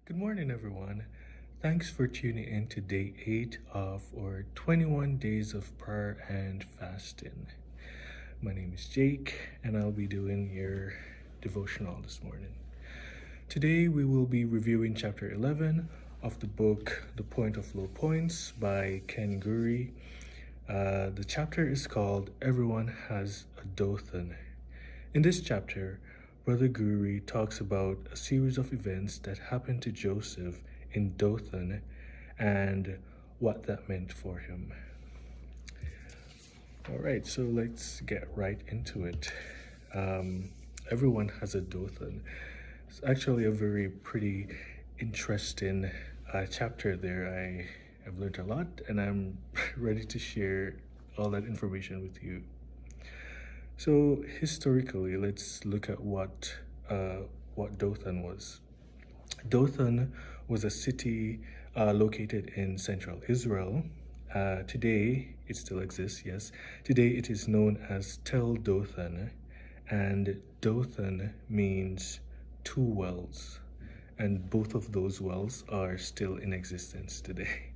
Good morning, everyone. Thanks for tuning in to day 8 of our 21 days of prayer and fasting. My name is Jake, and I'll be doing your devotional this morning. Today, we will be reviewing chapter 11 of the book The Point of Low Points by Ken Guri. The chapter is called Everyone Has a Dothan. In this chapter, Brother Guri talks about a series of events that happened to Joseph in Dothan and what that meant for him. All right, so let's get right into it. Everyone has a Dothan. It's actually a very pretty interesting chapter there. I have learned a lot, and I'm ready to share all that information with you. So historically, let's look at what Dothan was. Dothan was a city located in central Israel. Today, it still exists, yes. Today, it is known as Tel Dothan, and Dothan means two wells, and both of those wells are still in existence today.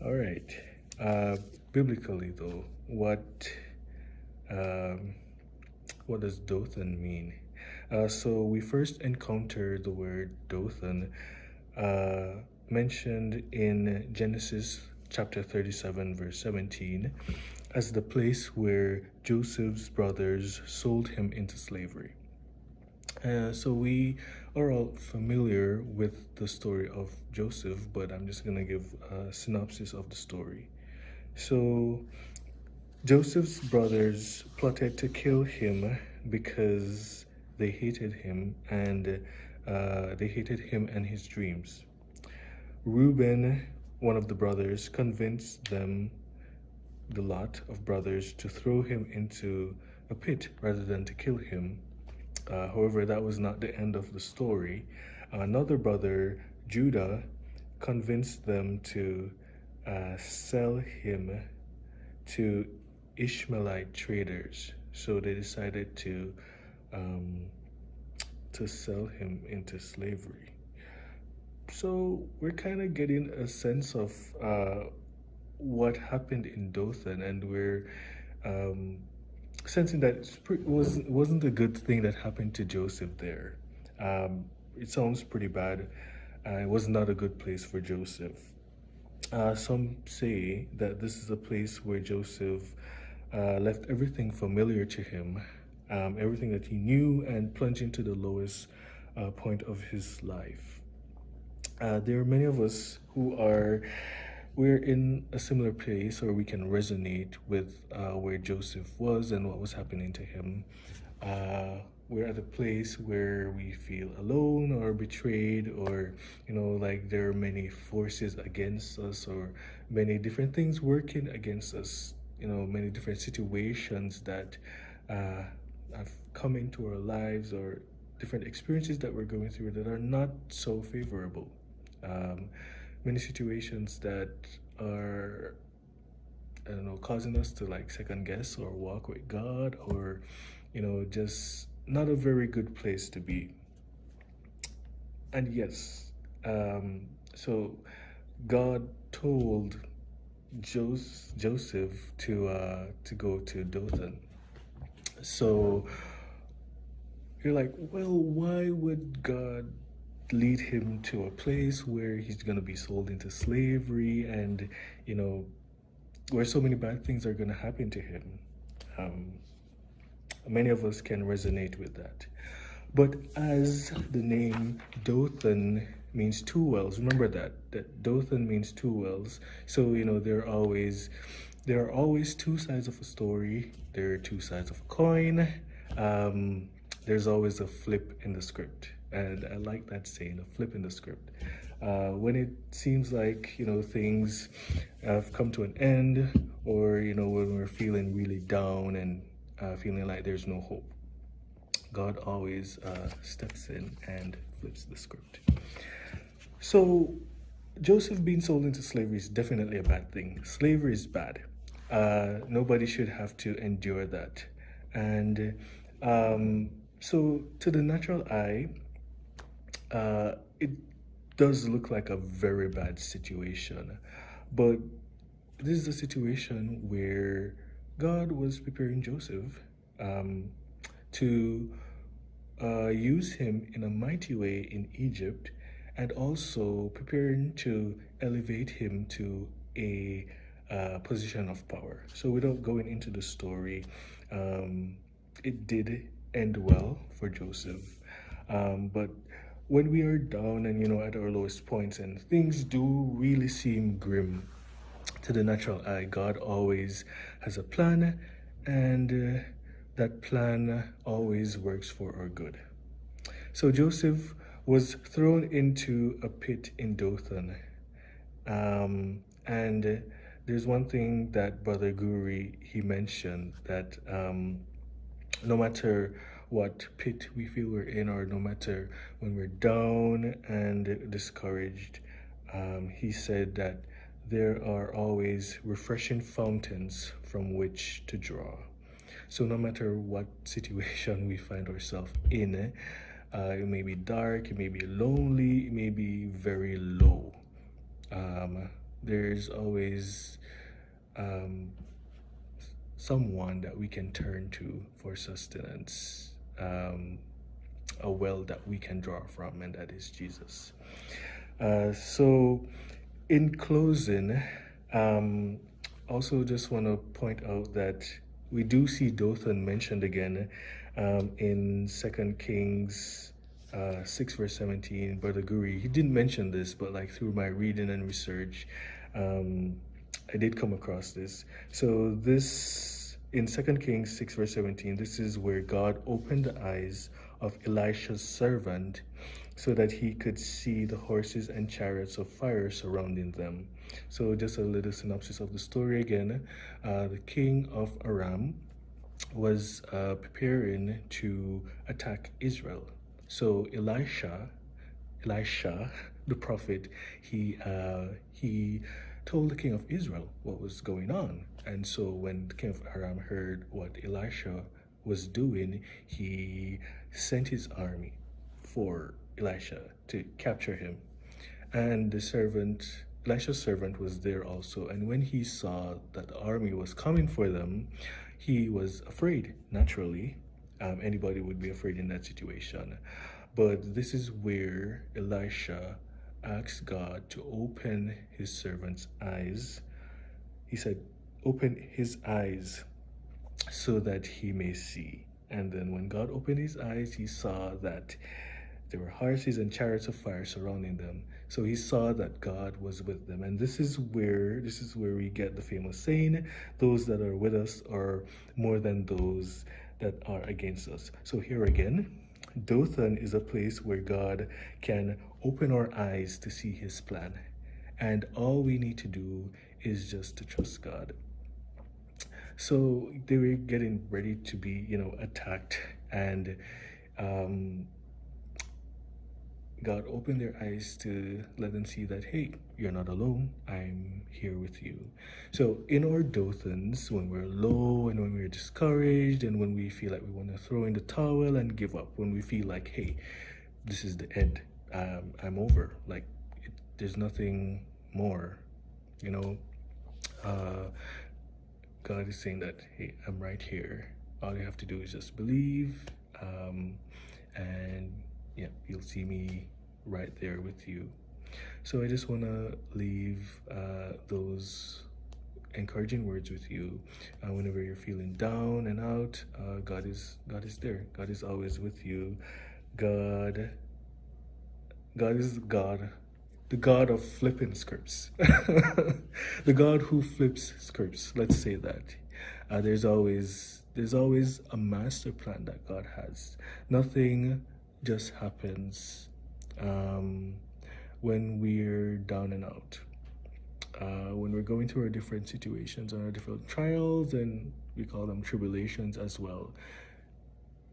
All right. Biblically, though, what does Dothan mean? So we first encounter the word Dothan mentioned in Genesis chapter 37 verse 17 as the place where Joseph's brothers sold him into slavery. So we are all familiar with the story of Joseph, but I'm just going to give a synopsis of the story. So Joseph's brothers plotted to kill him because they hated him and his dreams. Reuben, one of the brothers, convinced them, the lot of brothers, to throw him into a pit rather than to kill him. However, that was not the end of the story. Another brother, Judah, convinced them to sell him to Ishmaelite traders. So they decided to sell him into slavery. So we're kind of getting a sense of what happened in Dothan, and we're sensing that wasn't a good thing that happened to Joseph there. It sounds pretty bad. It was not a good place for Joseph. Some say that this is a place where Joseph left everything familiar to him, everything that he knew, and plunged into the lowest point of his life. There are many of us we're in a similar place, or we can resonate with where Joseph was and what was happening to him. We're at a place where we feel alone or betrayed, or like there are many forces against us, or many different things working against us, many different situations that have come into our lives, or different experiences that we're going through that are not so favorable. Many situations that are, causing us to second guess or walk with God, or just not a very good place to be. And yes, so God told Joseph to go to Dothan. So you're like, well, why would God lead him to a place where he's going to be sold into slavery, and where so many bad things are going to happen to him? Many of us can resonate with that. But as the name Dothan means two wells, remember that Dothan means two wells. So there are always two sides of a story. There are two sides of a coin. There's always a flip in the script, and I like that saying, a flip in the script. When it seems like things have come to an end, or when we're feeling really down and feeling like there's no hope, God always steps in and flips the script. So Joseph being sold into slavery is definitely a bad thing. Slavery is bad. Nobody should have to endure that. And so to the natural eye, it does look like a very bad situation. But this is a situation where God was preparing Joseph um, to use him in a mighty way in Egypt, and also preparing to elevate him to a position of power. So, without going into the story, it did end well for Joseph. But when we are down and at our lowest points and things do really seem grim to the natural eye, God always has a plan, and that plan always works for our good. So Joseph was thrown into a pit in Dothan. And there's one thing that Brother Guri, he mentioned, that no matter what pit we feel we're in, or no matter when we're down and discouraged, he said that there are always refreshing fountains from which to draw. So no matter what situation we find ourselves in, it may be dark, it may be lonely, it may be very low. There's always someone that we can turn to for sustenance, a well that we can draw from, and that is Jesus. So in closing, also just want to point out that we do see Dothan mentioned again in 2 Kings 6 verse 17. Brother Guri, he didn't mention this, but like through my reading and research, I did come across this. So this, in 2 Kings 6 verse 17, this is where God opened the eyes of Elisha's servant so that he could see the horses and chariots of fire surrounding them. So just a little synopsis of the story again. The king of Aram was preparing to attack Israel. So Elisha, the prophet, he told the king of Israel what was going on. And so when the king of Aram heard what Elisha was doing, he sent his army for Elisha to capture him. And Elisha's servant was there also. And when he saw that the army was coming for them, he was afraid, naturally. Anybody would be afraid in that situation. But this is where Elisha asked God to open his servant's eyes. He said, open his eyes so that he may see. And then when God opened his eyes, he saw that there were horses and chariots of fire surrounding them. So he saw that God was with them. And this is where we get the famous saying, those that are with us are more than those that are against us. So here again, Dothan is a place where God can open our eyes to see his plan. And all we need to do is just to trust God. So they were getting ready to be, attacked, and God opened their eyes to let them see that, hey, you're not alone. I'm here with you. So in our Dothans, when we're low and when we're discouraged and when we feel like we want to throw in the towel and give up, when we feel like, hey, this is the end, I'm over, like there's nothing more, God is saying that, hey, I'm right here. All you have to do is just believe, and yeah, you'll see me right there with you. So I just want to leave those encouraging words with you. Whenever you're feeling down and out, God is there. God is always with you. God is God, the God of flipping scripts. The God who flips scripts, let's say that. There's always a master plan that God has. Nothing just happens when we're down and out. When we're going through our different situations and our different trials, and we call them tribulations as well,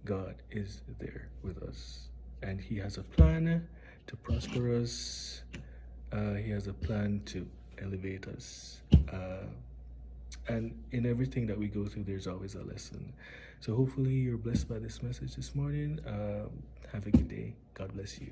God is there with us, and he has a plan to prosper us. He has a plan to elevate us. And in everything that we go through, there's always a lesson. So hopefully you're blessed by this message this morning. Have a good day. God bless you.